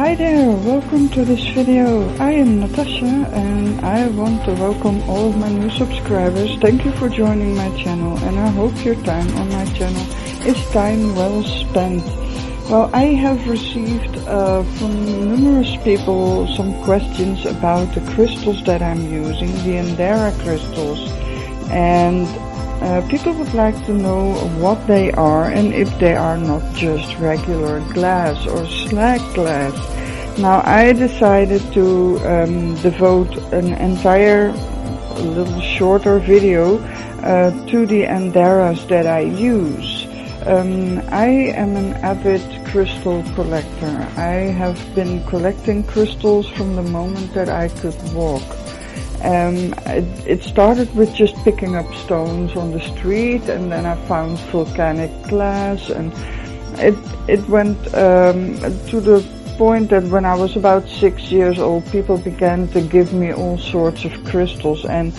Hi there, welcome to this video. I am Natasha and I want to welcome all of my new subscribers. Thank you for joining my channel and I hope your time on my channel is time well spent. Well, I have received from numerous people some questions about the crystals that I'm using, the Andara crystals, and people would like to know what they are and if they are not just regular glass or slag glass. Now I decided to devote an entire little shorter video to the Andaras that I use. I am an avid crystal collector. I have been collecting crystals from the moment that I could walk. It started with just picking up stones on the street, and then I found volcanic glass, and it went to the point that when I was about 6 years old, people began to give me all sorts of crystals, and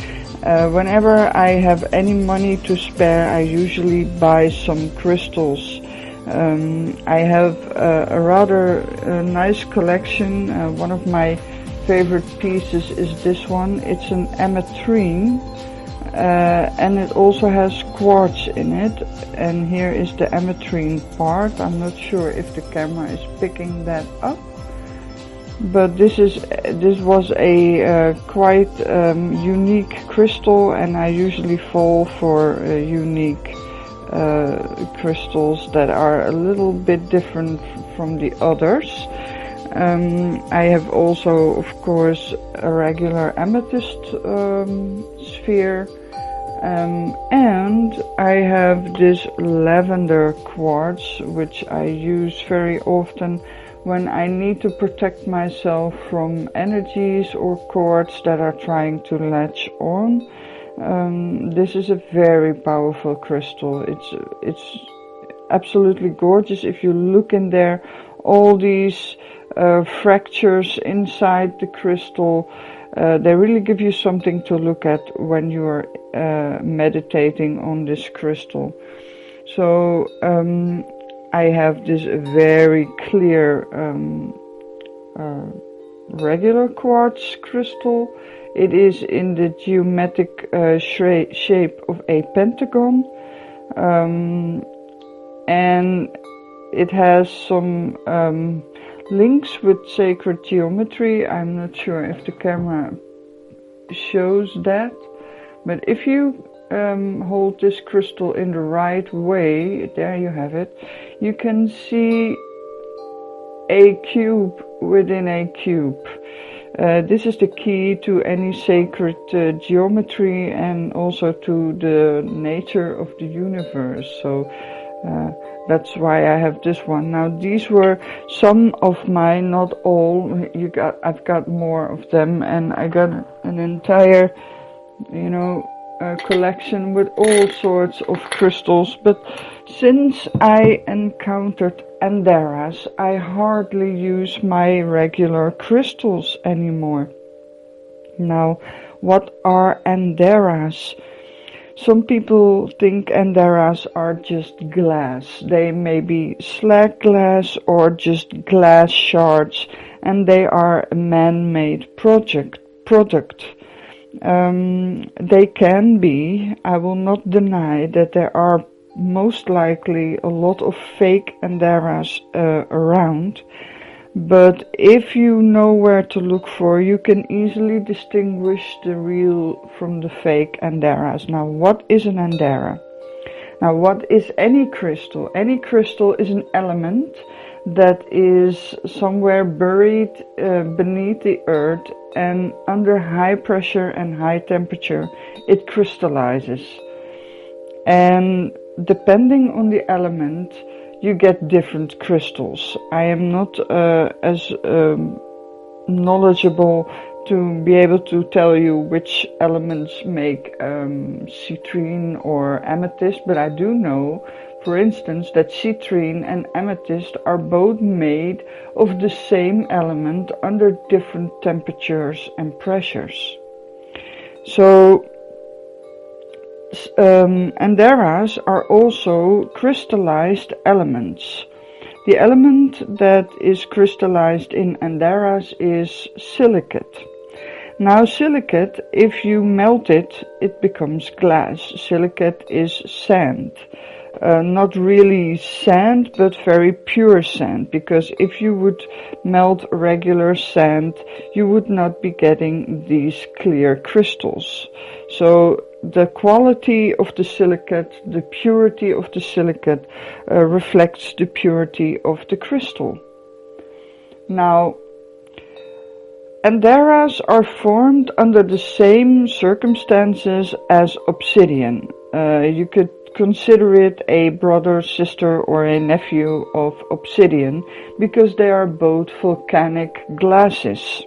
whenever I have any money to spare, I usually buy some crystals. I have a rather nice collection. One of my favorite pieces is this one. It's an ametrine, and it also has quartz in it, and here is the ametrine part. I'm not sure if the camera is picking that up, but this was a quite unique crystal, and I usually fall for unique crystals that are a little bit different from the others. I have also, of course, a regular amethyst sphere, and I have this lavender quartz, which I use very often when I need to protect myself from energies or cords that are trying to latch on. This is a very powerful crystal. It's absolutely gorgeous. If you look in there, all these fractures inside the crystal, they really give you something to look at when you are meditating on this crystal. So I have this very clear regular quartz crystal. It is in the geometric shape of a pentagon, and it has some links with sacred geometry. I'm not sure if the camera shows that, but if you hold this crystal in the right way, there you have it, you can see a cube within a cube. This is the key to any sacred geometry and also to the nature of the universe. So that's why I have this one. Now these were some of mine, not all. I've got more of them, and I got an entire, collection with all sorts of crystals. But since I encountered Andaras, I hardly use my regular crystals anymore. Now, what are Andaras? Some people think Andaras are just glass. They may be slag glass or just glass shards, and they are a man-made product. They can be. I will not deny that there are most likely a lot of fake Andaras around, but if you know where to look for, you can easily distinguish the real from the fake Andaras. Now, what is an Andara? Now, what is any crystal? Any crystal is an element that is somewhere buried beneath the earth, and under high pressure and high temperature it crystallizes, and depending on the element you get different crystals. I am not as knowledgeable to be able to tell you which elements make citrine or amethyst, but I do know, for instance, that citrine and amethyst are both made of the same element under different temperatures and pressures. So Andaras are also crystallized elements. The The element that is crystallized in Andaras is silicate. Now silicate, if you melt it, it becomes glass. Silicate is sand. Not really sand, but very pure sand, because if you would melt regular sand, you would not be getting these clear crystals. So the quality of the silicate, the purity of the silicate, reflects the purity of the crystal. Now, Andaras are formed under the same circumstances as obsidian. You could consider it a brother, sister, or a nephew of obsidian, because they are both volcanic glasses.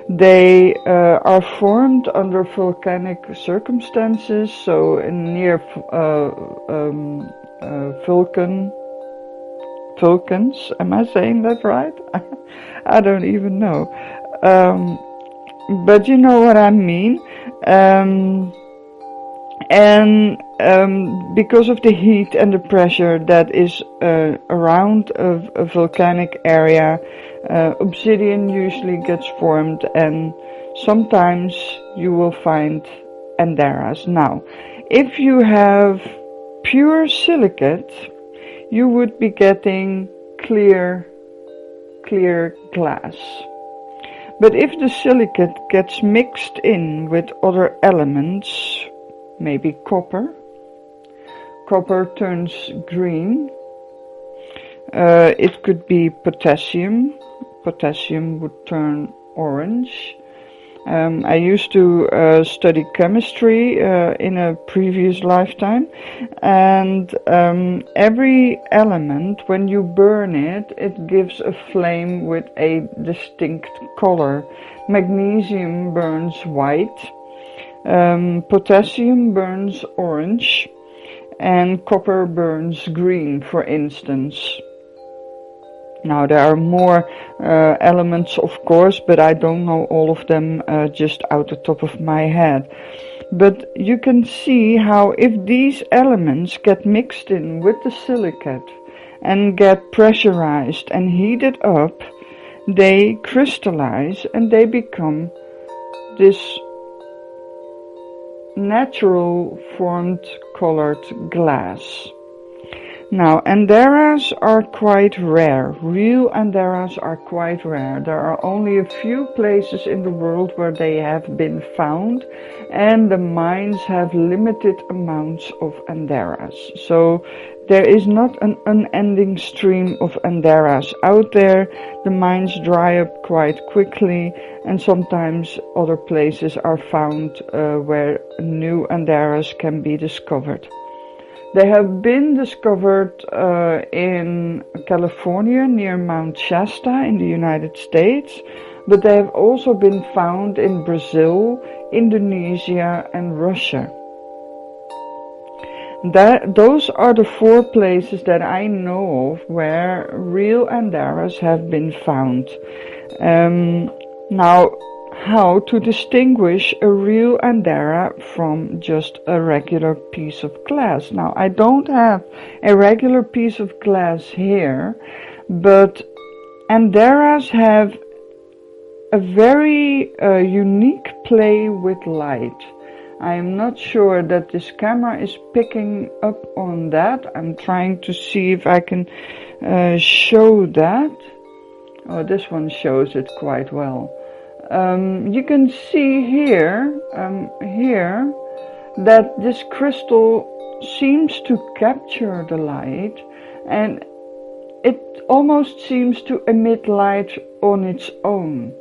They are formed under volcanic circumstances, so near volcans. Am I saying that right? I don't even know. But you know what I mean. Because of the heat and the pressure that is around a volcanic area, obsidian usually gets formed, and sometimes you will find Andaras. Now, if you have pure silicate, you would be getting clear glass. But if the silicate gets mixed in with other elements, maybe copper turns green. It could be potassium would turn orange. I used to study chemistry in a previous lifetime, and every element, when you burn it, it gives a flame with a distinct color. Magnesium burns white, potassium burns orange, and copper burns green, for instance. Now, there are more elements, of course, but I don't know all of them just out the top of my head. But you can see how if these elements get mixed in with the silicate and get pressurized and heated up, they crystallize and they become this natural formed colored glass. Now, Andaras are quite rare. Real Andaras are quite rare. There are only a few places in the world where they have been found, and the mines have limited amounts of Andaras. So there is not an unending stream of Andaras out there. The mines dry up quite quickly, and sometimes other places are found where new Andaras can be discovered. They have been discovered in California near Mount Shasta in the United States, but they have also been found in Brazil, Indonesia, and Russia. Those are the 4 places that I know of where real Andaras have been found. Now, how to distinguish a real Andara from just a regular piece of glass. Now, I don't have a regular piece of glass here, but Andaras have a very unique play with light. I am not sure that this camera is picking up on that. I'm trying to see if I can show that. Oh, this one shows it quite well. You can see here that this crystal seems to capture the light, and it almost seems to emit light on its own.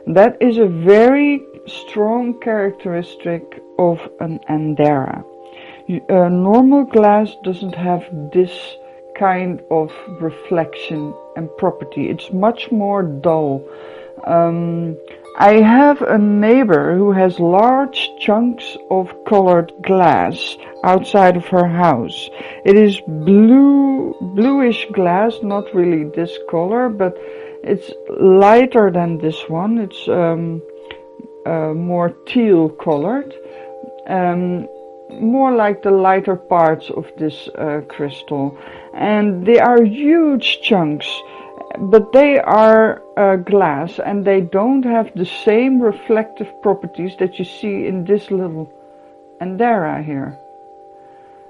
That is a very strong characteristic of an Andara. Normal glass doesn't have this kind of reflection and property. It's much more dull. I have a neighbor who has large chunks of colored glass outside of her house. It is bluish glass, not really this color, but it's lighter than this one. It's more teal colored. more like the lighter parts of this crystal, and they are huge chunks, but they are glass, and they don't have the same reflective properties that you see in this little Andara here.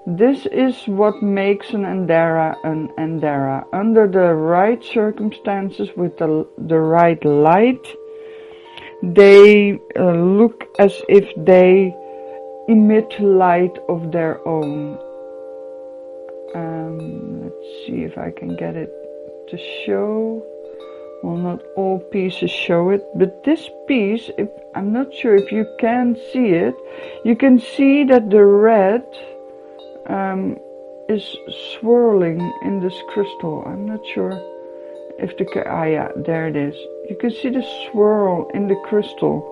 This is what makes an Andara an Andara. Under the right circumstances, with the right light, they look as if they emit light of their own. Let's see if I can get it to show. Well, not all pieces show it, but this piece, I'm not sure if you can see it. You can see that the red is swirling in this crystal. I'm not sure if yeah, there it is. You can see the swirl in the crystal.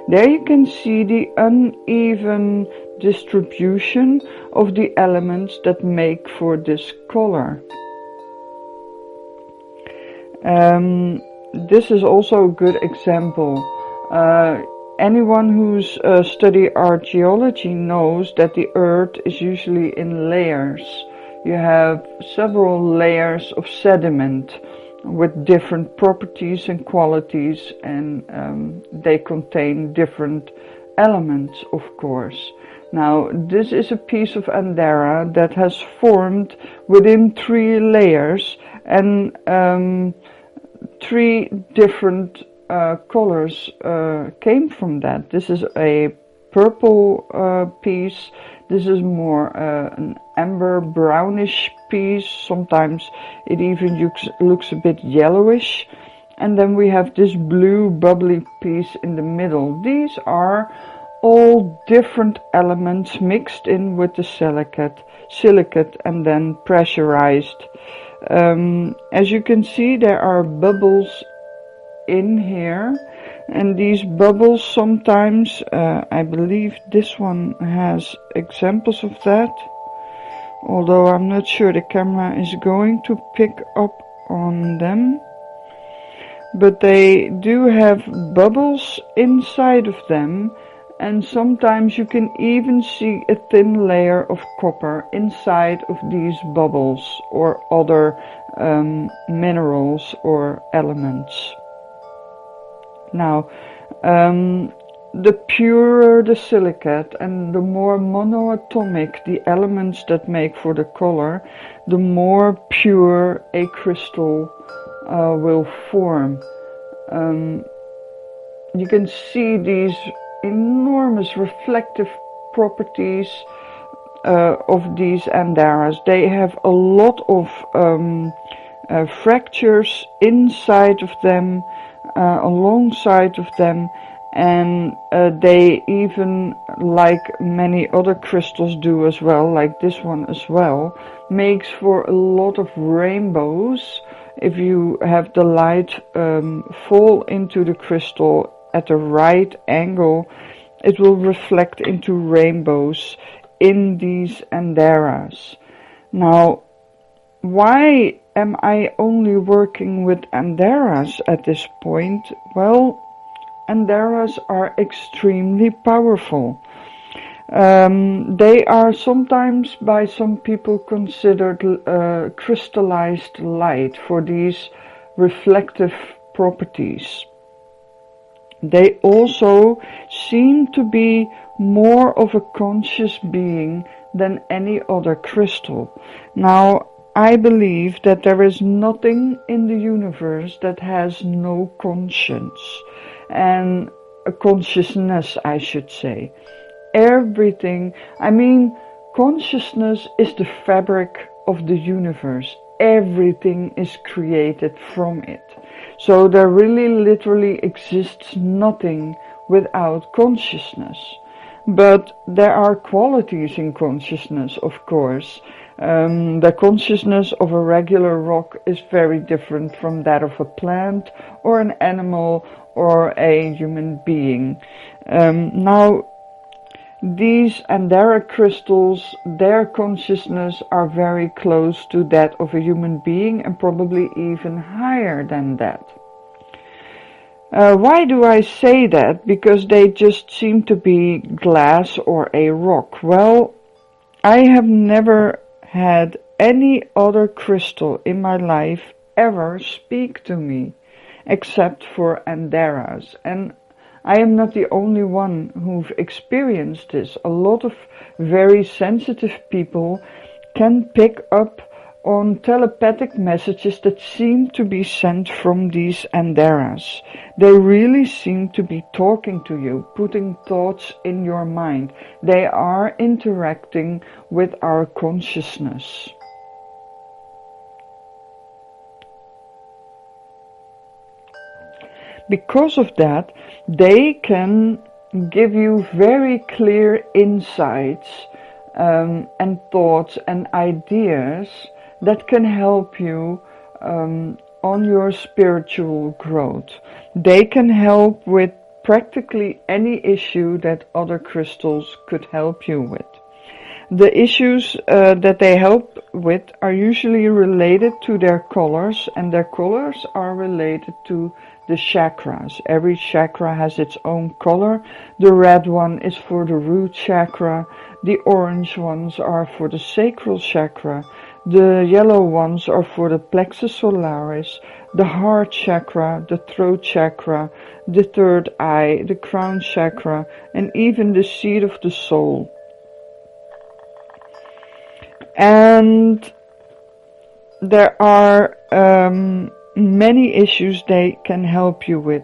There you can see the uneven distribution of the elements that make for this color. This is also a good example. Anyone who's studied archaeology knows that the earth is usually in layers. You have several layers of sediment with different properties and qualities, and they contain different elements, of course. Now, this is a piece of Andara that has formed within 3 layers, and 3 different colors came from that. This is a purple piece. This is more an amber brownish piece. Sometimes it even looks a bit yellowish. And then we have this blue bubbly piece in the middle. These are all different elements mixed in with the silicate and then pressurized. As you can see, there are bubbles in here, and these bubbles sometimes, I believe this one has examples of that, although I'm not sure the camera is going to pick up on them, but they do have bubbles inside of them, and sometimes you can even see a thin layer of copper inside of these bubbles or other minerals or elements. Now, the purer the silicate and the more monoatomic the elements that make for the color, the more pure a crystal will form. You can see these enormous reflective properties of these Andaras. They have a lot of fractures inside of them, alongside of them, and they even, like many other crystals do as well, like this one as well, makes for a lot of rainbows. If you have the light fall into the crystal at the right angle, it will reflect into rainbows in these Andaras. Now, why am I only working with Andaras at this point? Well, Andaras are extremely powerful. They are sometimes by some people considered crystallized light for these reflective properties. They also seem to be more of a conscious being than any other crystal. Now, I believe that there is nothing in the universe that has no conscience, and a consciousness, I should say. Everything, consciousness is the fabric of the universe. Everything is created from it. So there really literally exists nothing without consciousness. But there are qualities in consciousness, of course. The consciousness of a regular rock is very different from that of a plant or an animal or a human being. Now, these Andara crystals, their consciousness are very close to that of a human being and probably even higher than that. Why do I say that? Because they just seem to be glass or a rock. Well, I have never had any other crystal in my life ever speak to me, except for Andaras. And I am not the only one who've experienced this. A lot of very sensitive people can pick up on telepathic messages that seem to be sent from these Andaras. They really seem to be talking to you, putting thoughts in your mind. They are interacting with our consciousness. Because of that, they can give you very clear insights and thoughts and ideas that can help you on your spiritual growth. They can help with practically any issue that other crystals could help you with. The issues that they help with are usually related to their colors, and their colors are related to the chakras. Every chakra has its own color. The red one is for the root chakra. The orange ones are for the sacral chakra. The yellow ones are for the plexus solaris, the heart chakra, the throat chakra, the third eye, the crown chakra, and even the seat of the soul. And there are many issues they can help you with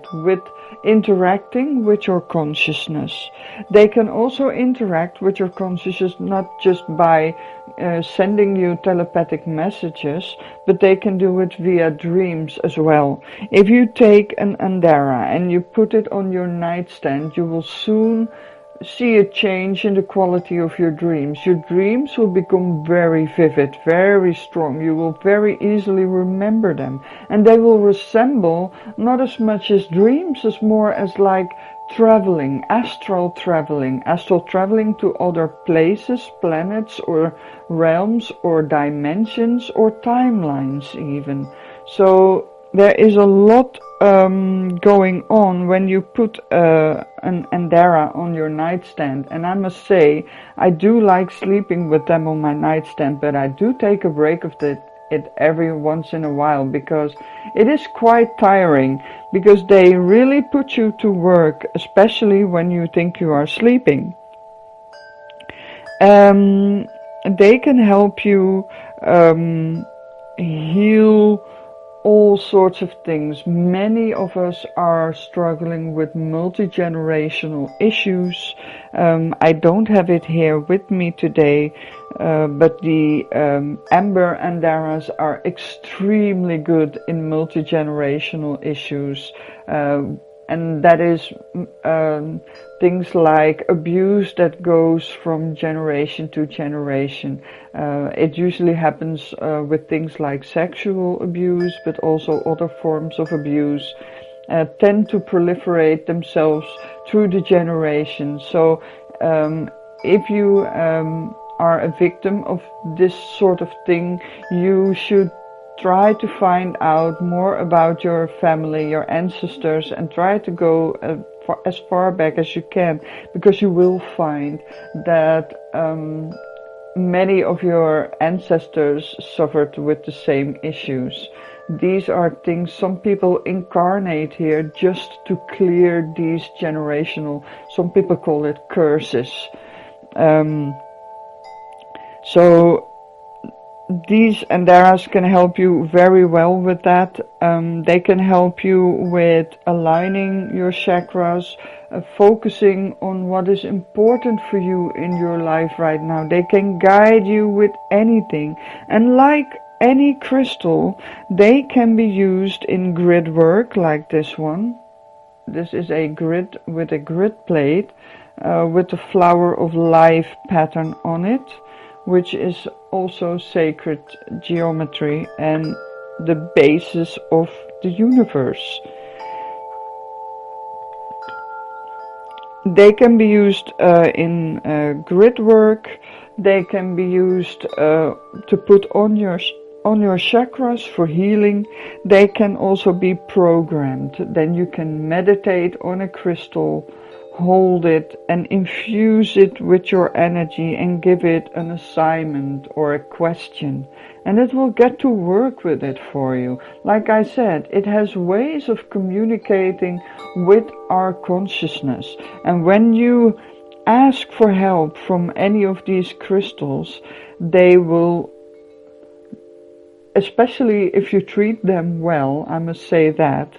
interacting with your consciousness. They can also interact with your consciousness not just by sending you telepathic messages, but they can do it via dreams as well. If you take an Andara and you put it on your nightstand, you will soon see a change in the quality of your dreams. Your dreams will become very vivid, very strong. You will very easily remember them. And they will resemble not as much as dreams as more as like traveling, astral traveling to other places, planets or realms or dimensions or timelines even. So there is a lot going on when you put an Andara on your nightstand, and I must say I do like sleeping with them on my nightstand, but I do take a break of it every once in a while, because it is quite tiring, because they really put you to work, especially when you think you are sleeping. They can help you heal all sorts of things. Many of us are struggling with multi-generational issues. I don't have it here with me today, but the Amber Andaras are extremely good in multi-generational issues. And that is things like abuse that goes from generation to generation. It usually happens with things like sexual abuse, but also other forms of abuse tend to proliferate themselves through the generations. So if you are a victim of this sort of thing, you should try to find out more about your family, your ancestors, and try to go as far back as you can, because you will find that many of your ancestors suffered with the same issues. These are things some people incarnate here just to clear these generational, some people call it curses. So these Andaras can help you very well with that. They can help you with aligning your chakras, focusing on what is important for you in your life right now. They can guide you with anything. And like any crystal, they can be used in grid work like this one. This is a grid with a grid plate with the flower of life pattern on it, which is also sacred geometry and the basis of the universe. They can be used in grid work. They can be used to put on your on your chakras for healing, they can also be programmed. Then you can meditate on a crystal, hold it and infuse it with your energy and give it an assignment or a question. And it will get to work with it for you. Like I said, it has ways of communicating with our consciousness. And when you ask for help from any of these crystals, they will, especially if you treat them well, I must say that,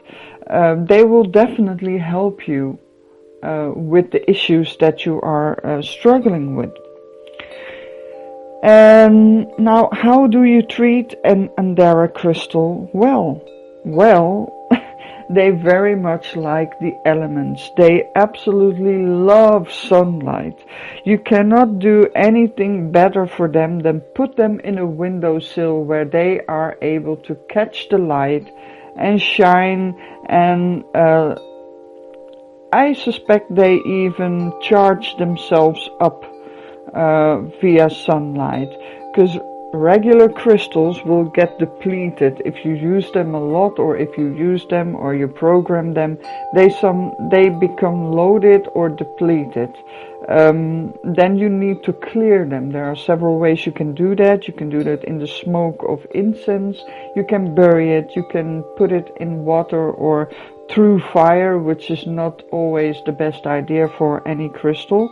they will definitely help you with the issues that you are struggling with. And now, how do you treat an Andara crystal well? Well, they very much like the elements. They absolutely love sunlight. You cannot do anything better for them than put them in a windowsill where they are able to catch the light and shine, and I suspect they even charge themselves up via sunlight, because regular crystals will get depleted if you use them a lot, or if you use them or you program them, they become loaded or depleted. Then you need to clear them. There are several ways you can do that. You can do that in the smoke of incense, you can bury it, you can put it in water or through fire, which is not always the best idea for any crystal.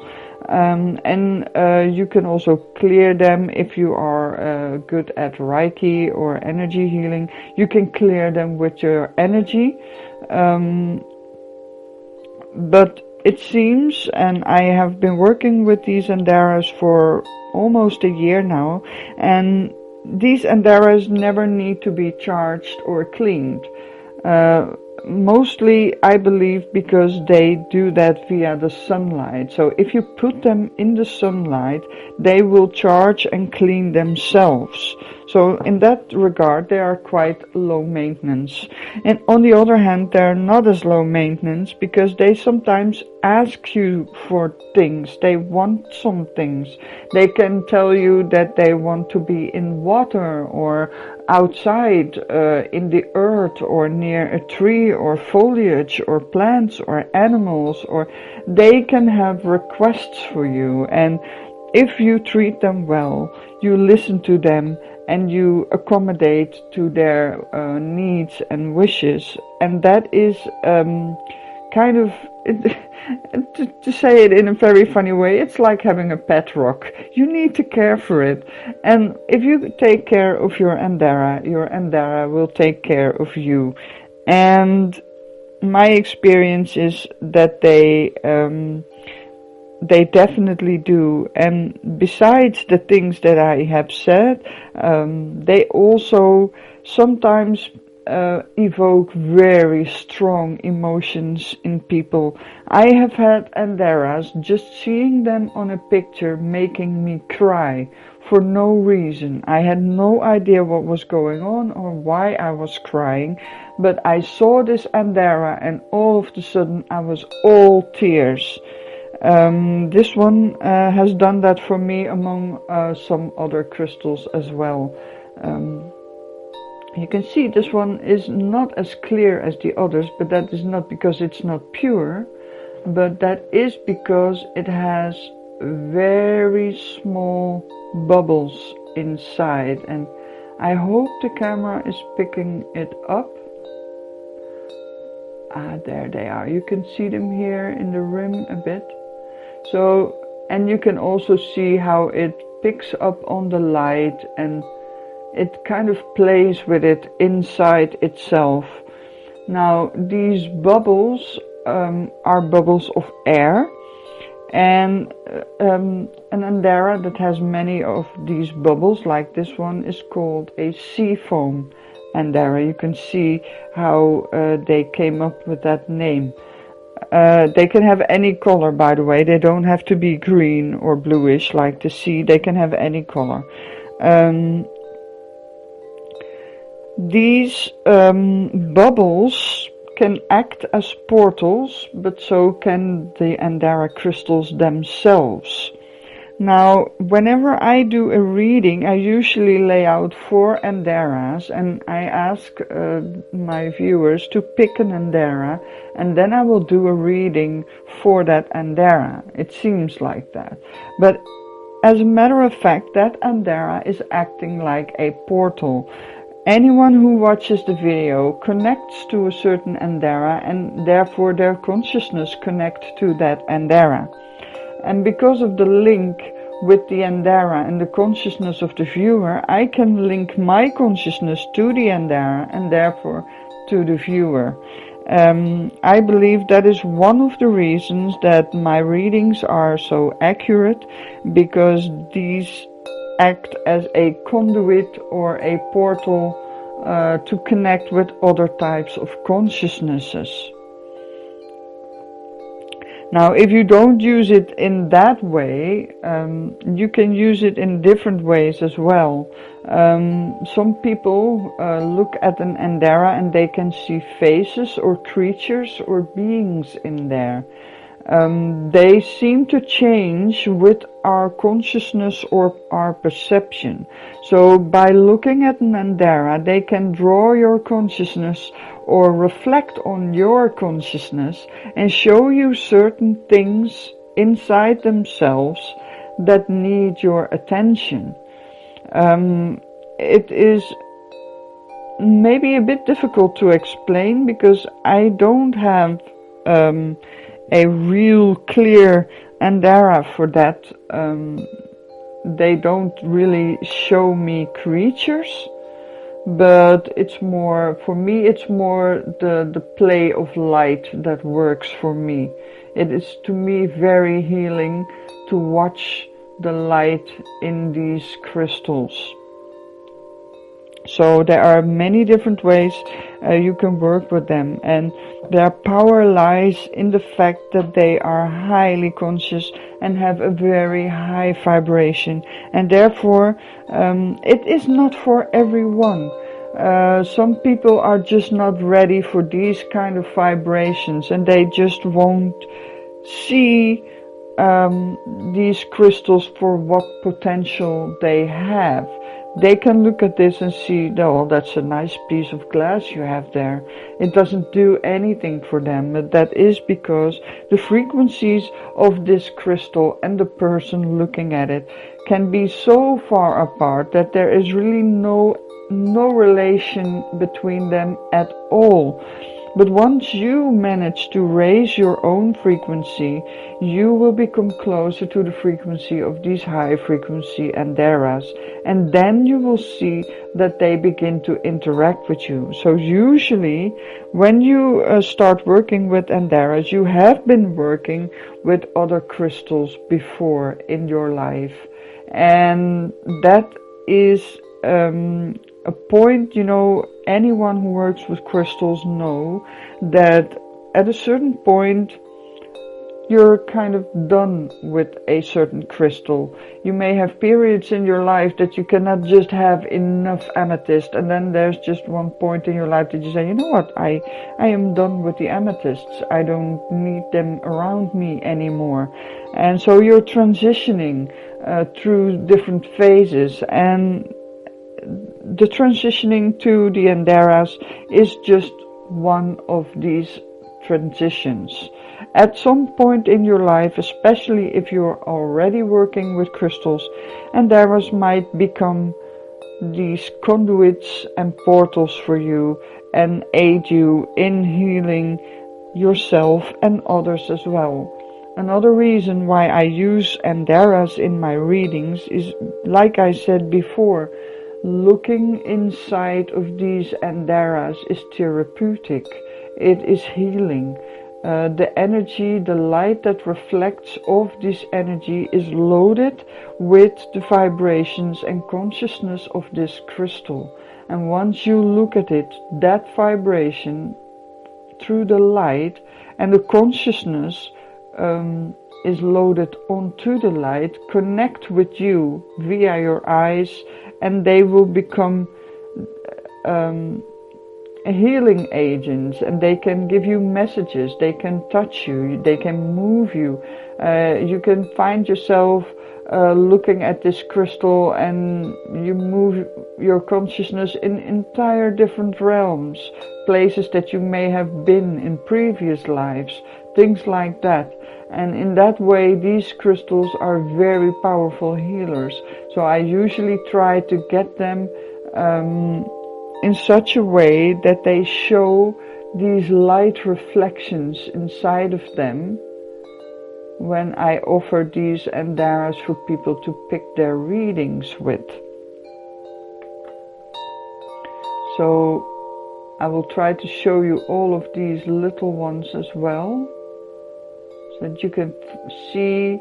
You can also clear them if you are good at Reiki or energy healing. You can clear them with your energy. But it seems, and I have been working with these Andaras for almost a year now, and these Andaras never need to be charged or cleaned. Mostly, I believe, because they do that via the sunlight. So if you put them in the sunlight, they will charge and clean themselves. So in that regard, they are quite low maintenance. And on the other hand, they're not as low maintenance because they sometimes ask you for things. They want some things. They can tell you that they want to be in water or outside, in the earth or near a tree or foliage or plants or animals, or they can have requests for you. And if you treat them well, you listen to them and you accommodate to their needs and wishes, and that is kind of, to say it in a very funny way, it's like having a pet rock. You need to care for it. And if you take care of your Andara will take care of you. And my experience is that they definitely do. And besides the things that I have said, they also sometimes evoke very strong emotions in people. I have had Andaras, just seeing them on a picture, making me cry for no reason. I had no idea what was going on or why I was crying, but I saw this Andara and all of a sudden I was all tears. This one has done that for me among some other crystals as well. You can see this one is not as clear as the others, but that is not because it's not pure, but that is because it has very small bubbles inside, and I hope the camera is picking it up. There they are. You can see them here in the rim a bit. So, and you can also see how it picks up on the light and it kind of plays with it inside itself. Now, these bubbles are bubbles of air, and an Andara that has many of these bubbles, like this one, is called a sea foam Andara. You can see how they came up with that name. They can have any color, by the way. They don't have to be green or bluish like the sea. They can have any color. These bubbles can act as portals, but so can the Andara crystals themselves. Now, whenever I do a reading, I usually lay out 4 Andaras, and I ask my viewers to pick an Andara, and then I will do a reading for that Andara. It seems like that. But as a matter of fact, that Andara is acting like a portal. Anyone who watches the video connects to a certain Andara, and therefore their consciousness connects to that Andara. And because of the link with the Andara and the consciousness of the viewer, I can link my consciousness to the Andara and therefore to the viewer. I believe that is one of the reasons that my readings are so accurate, because these act as a conduit or a portal to connect with other types of consciousnesses. Now, if you don't use it in that way, you can use it in different ways as well. Some people look at an Andara and they can see faces or creatures or beings in there. They seem to change with our consciousness or our perception. So by looking at an Andara, they can draw your consciousness or reflect on your consciousness and show you certain things inside themselves that need your attention. It is maybe a bit difficult to explain because I don't have a real clear Andara for that. They don't really show me creatures, but it's more, for me, it's more the play of light that works for me. It is to me very healing to watch the light in these crystals. So there are many different ways you can work with them, and their power lies in the fact that they are highly conscious and have a very high vibration, and therefore it is not for everyone. Some people are just not ready for these kind of vibrations, and they just won't see these crystals for what potential they have. They can look at this and see, oh, that's a nice piece of glass you have there. It doesn't do anything for them, but that is because the frequencies of this crystal and the person looking at it can be so far apart that there is really no relation between them at all. But once you manage to raise your own frequency, you will become closer to the frequency of these high frequency Andaras, and then you will see that they begin to interact with you. So usually when you start working with Andaras, you have been working with other crystals before in your life, and that is a point, anyone who works with crystals know that at a certain point you're kind of done with a certain crystal. You may have periods in your life that you cannot just have enough amethyst, and then there's just one point in your life that you say, you know what, I am done with the amethysts. I don't need them around me anymore. And so you're transitioning through different phases, and the transitioning to the Andaras is just one of these transitions. At some point in your life, especially if you're already working with crystals, Andaras might become these conduits and portals for you and aid you in healing yourself and others as well. Another reason why I use Andaras in my readings is, like I said before, looking inside of these Andaras is therapeutic. It is healing. The energy, the light that reflects off this energy is loaded with the vibrations and consciousness of this crystal. And once you look at it, that vibration through the light and the consciousness is loaded onto the light, connect with you via your eyes, and they will become healing agents, and they can give you messages, they can touch you, they can move you. You can find yourself looking at this crystal, and you move your consciousness in entire different realms, places that you may have been in previous lives, things like that. And in that way, these crystals are very powerful healers. So I usually try to get them in such a way that they show these light reflections inside of them when I offer these Andaras for people to pick their readings with. So I will try to show you all of these little ones as well, so that you can see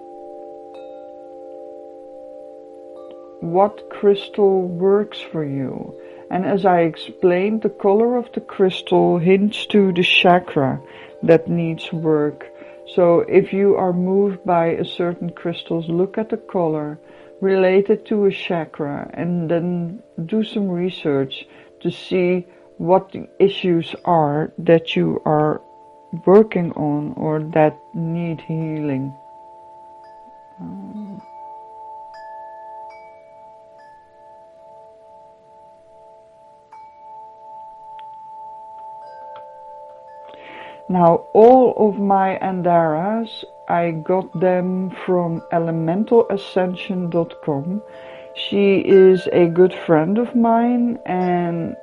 what crystal works for you. And as I explained, the color of the crystal hints to the chakra that needs work. So if you are moved by a certain crystal, look at the color, relate it to a chakra, and then do some research to see what the issues are that you are working on or that need healing. Now, all of my Andaras, I got them from elementalascension.com. She is a good friend of mine, and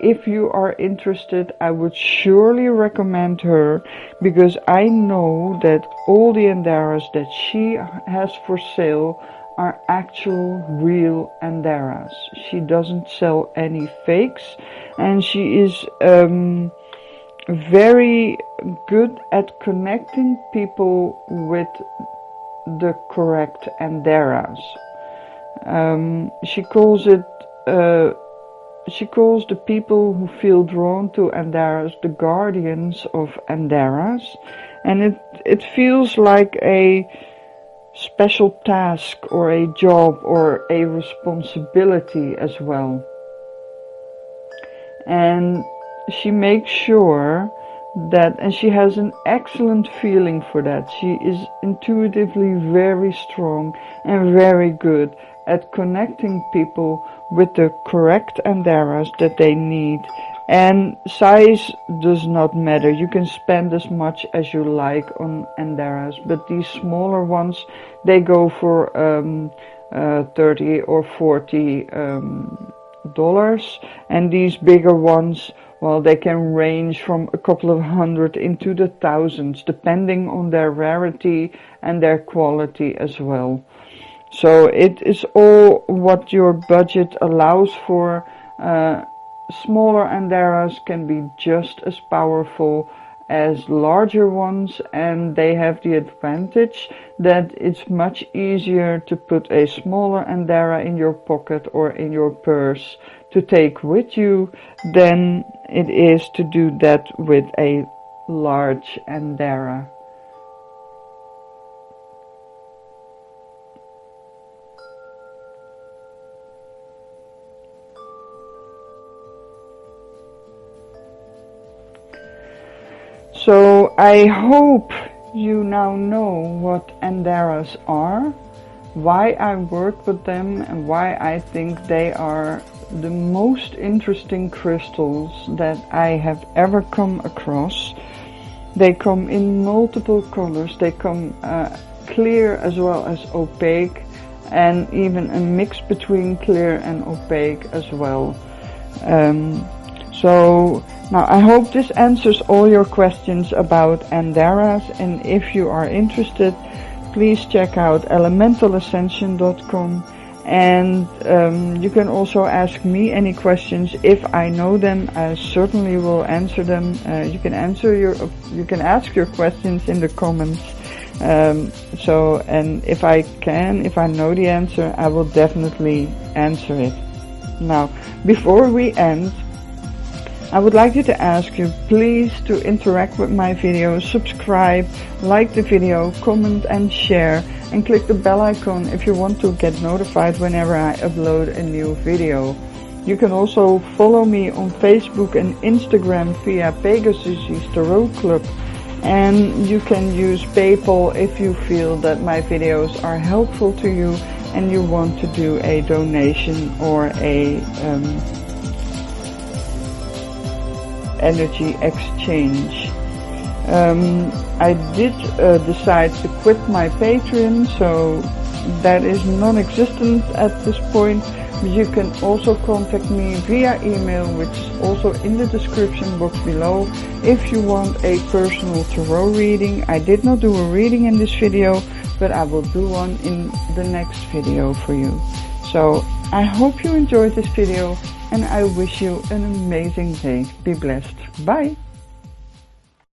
if you are interested, I would surely recommend her, because I know that all the Andaras that she has for sale are actual real Andaras. She doesn't sell any fakes, and she is very good at connecting people with the correct Andaras. She calls the people who feel drawn to Andaras the guardians of Andaras, and it feels like a special task or a job or a responsibility as well. And she makes sure that, and she has an excellent feeling for that. She is intuitively very strong and very good at connecting people with the correct Andaras that they need. And size does not matter. You can spend as much as you like on Andaras, but these smaller ones, they go for $30 or $40, and these bigger ones, well, they can range from a couple of hundred into the thousands, depending on their rarity and their quality as well. So it is all what your budget allows for. Smaller Andaras can be just as powerful as larger ones, and they have the advantage that it's much easier to put a smaller Andara in your pocket or in your purse to take with you than it is to do that with a large Andara. So I hope you now know what Andaras are, why I work with them, and why I think they are the most interesting crystals that I have ever come across. They come in multiple colors. They come clear as well as opaque, and even a mix between clear and opaque as well. So now I hope this answers all your questions about Andaras, and if you are interested, please check out elementalascension.com, and you can also ask me any questions. If I know them, I certainly will answer them. You can ask your questions in the comments. And if I know the answer, I will definitely answer it. Now, before we end, I would like you to ask you please to interact with my videos, subscribe, like the video, comment and share, and click the bell icon if you want to get notified whenever I upload a new video. You can also follow me on Facebook and Instagram via Pegasus Tarot Club, And you can use PayPal if you feel that my videos are helpful to you and you want to do a donation or a energy exchange. I did decide to quit my Patreon, so that is non-existent at this point. But you can also contact me via email, which is also in the description box below, if you want a personal tarot reading. I did not do a reading in this video, but I will do one in the next video for you. So I hope you enjoyed this video and I wish you an amazing day. Be blessed. Bye.